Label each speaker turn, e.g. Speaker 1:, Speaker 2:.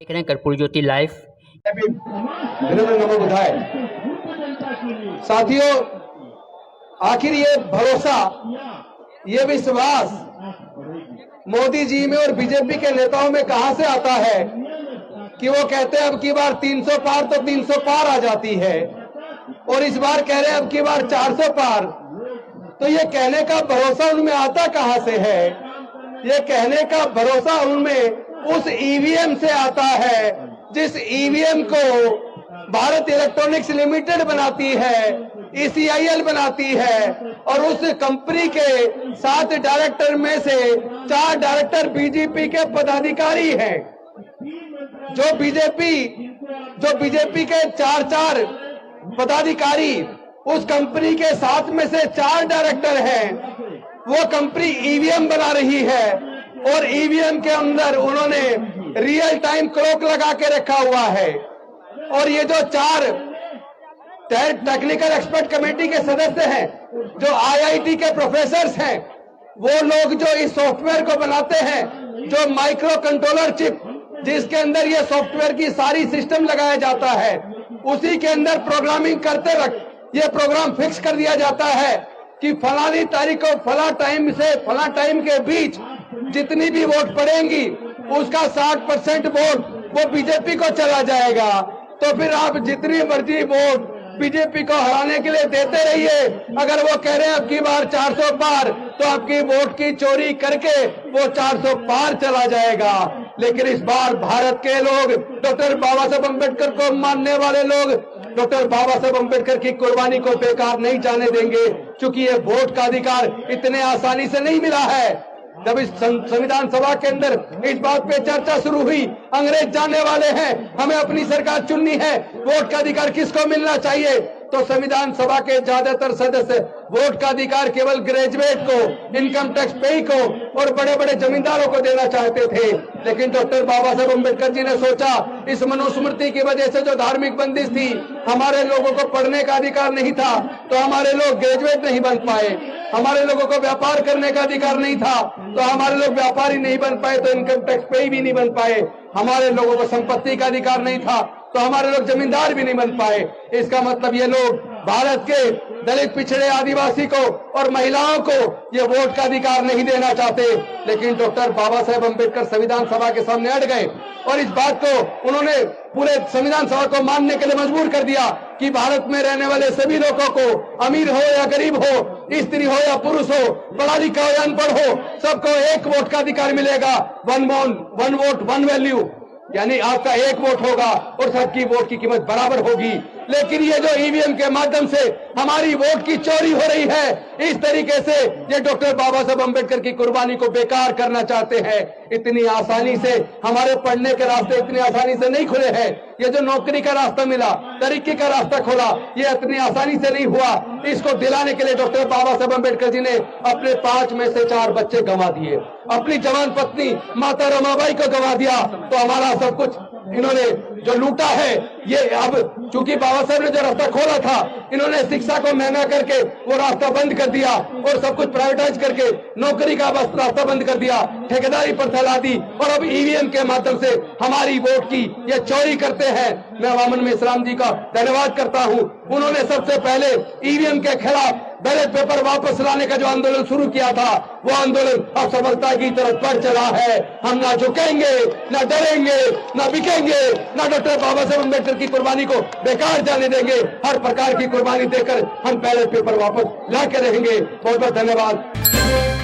Speaker 1: देख रहे हैं कर्पूरी ज्योति लाइव।
Speaker 2: नमो बुधाय। साथियों, आखिर ये भरोसा, ये विश्वास मोदी जी में और बीजेपी के नेताओं में कहां से आता है कि वो कहते हैं अब की बार 300 पार तो 300 पार आ जाती है, और इस बार कह रहे हैं अब की बार 400 पार। तो ये कहने का भरोसा उनमें आता कहां से है? ये कहने का भरोसा उनमें उस ईवीएम से आता है जिस ईवीएम को भारत इलेक्ट्रॉनिक्स लिमिटेड बनाती है, ECIL बनाती है, और उस कंपनी के 7 डायरेक्टर में से 4 डायरेक्टर बीजेपी के पदाधिकारी हैं। जो बीजेपी के 4 पदाधिकारी उस कंपनी के 7 में से 4 डायरेक्टर हैं, वो कंपनी ईवीएम बना रही है, और ईवीएम के अंदर उन्होंने रियल टाइम क्लॉक लगा के रखा हुआ है। और ये जो 4 टेक्निकल एक्सपर्ट कमेटी के सदस्य हैं, जो IIT के प्रोफेसर्स हैं, वो लोग जो इस सॉफ्टवेयर को बनाते हैं, जो माइक्रो कंट्रोलर चिप जिसके अंदर ये सॉफ्टवेयर की सारी सिस्टम लगाया जाता है, उसी के अंदर प्रोग्रामिंग करते वक्त ये प्रोग्राम फिक्स कर दिया जाता है कि फलानी तारीख को फला टाइम से फला टाइम के बीच जितनी भी वोट पड़ेंगी उसका 60% वोट वो बीजेपी को चला जाएगा। तो फिर आप जितनी मर्जी वोट बीजेपी को हराने के लिए देते रहिए। अगर वो कह रहे हैं अब की बार 400 पार, तो आपकी वोट की चोरी करके वो 400 पार चला जाएगा। लेकिन इस बार भारत के लोग, डॉक्टर बाबा साहब अम्बेडकर को मानने वाले लोग, डॉक्टर बाबा साहब अम्बेडकर की कुर्बानी को बेकार नहीं जाने देंगे, क्योंकि ये वोट का अधिकार इतने आसानी से नहीं मिला है। जब इस संविधान सभा के अंदर इस बात पे चर्चा शुरू हुई, अंग्रेज जानने वाले हैं, हमें अपनी सरकार चुननी है, वोट का अधिकार किसको मिलना चाहिए, तो संविधान सभा के ज्यादातर सदस्य वोट का अधिकार केवल ग्रेजुएट को, इनकम टैक्स पेई को और बड़े बड़े जमींदारों को देना चाहते थे। लेकिन डॉक्टर बाबा साहब अम्बेडकर जी ने सोचा, इस मनुस्मृति की वजह से जो धार्मिक बंदिश थी, हमारे लोगों को पढ़ने का अधिकार नहीं था, तो हमारे लोग ग्रेजुएट नहीं बन पाए। हमारे लोगों को व्यापार करने का अधिकार नहीं था, तो हमारे लोग व्यापारी नहीं बन पाए, तो इनकम टैक्स पेई भी नहीं बन पाए। हमारे लोगों को संपत्ति का अधिकार नहीं था, तो हमारे लोग जमींदार भी नहीं बन पाए। इसका मतलब ये लोग भारत के दलित, पिछड़े, आदिवासी को और महिलाओं को ये वोट का अधिकार नहीं देना चाहते। लेकिन डॉक्टर बाबा साहेब अम्बेडकर संविधान सभा के सामने अड़ गए, और इस बात को उन्होंने पूरे संविधान सभा को मानने के लिए मजबूर कर दिया कि भारत में रहने वाले सभी लोगों को, अमीर हो या गरीब हो, स्त्री हो या पुरुष हो, पढ़ा लिखा हो या अनपढ़ हो, सबको एक वोट का अधिकार मिलेगा। वन वोट वन वैल्यू, यानी आपका एक वोट होगा और सबकी वोट की कीमत बराबर होगी। लेकिन ये जो ईवीएम के माध्यम से हमारी वोट की चोरी हो रही है, इस तरीके से ये डॉक्टर बाबा साहब अम्बेडकर की कुर्बानी को बेकार करना चाहते हैं। इतनी आसानी से हमारे पढ़ने के रास्ते इतनी आसानी से नहीं खुले हैं। ये जो नौकरी का रास्ता मिला, तरक्की का रास्ता खोला, ये इतनी आसानी से नहीं हुआ। इसको दिलाने के लिए डॉक्टर बाबा साहब अम्बेडकर जी ने अपने 5 में से 4 बच्चे गंवा दिए, अपनी जवान पत्नी माता रमाबाई को गंवा दिया। तो हमारा सब कुछ इन्होंने जो लूटा है, ये अब चूंकि बाबा साहब ने जो रास्ता खोला था, इन्होंने शिक्षा को महंगा करके वो रास्ता बंद कर दिया, और सब कुछ प्राइवेटाइज करके नौकरी का बस रास्ता बंद कर दिया, ठेकेदारी पर फैला दी, और अब ईवीएम के माध्यम से हमारी वोट की ये चोरी करते हैं। मैं वामन मिश्राम जी का धन्यवाद करता हूं। उन्होंने सबसे पहले ईवीएम के खिलाफ बैलेट पेपर वापस लाने का जो आंदोलन शुरू किया था, वो आंदोलन अब सफलता की तरफ बढ़ चला है। हम ना झुकेंगे, ना डरेंगे, ना बिकेंगे, ना डॉक्टर बाबा साहब अम्बेडकर की कुर्बानी को बेकार जाने देंगे। हर प्रकार की कुर्बानी देकर हम बैलेट पेपर वापस ला के रहेंगे। बहुत बहुत धन्यवाद।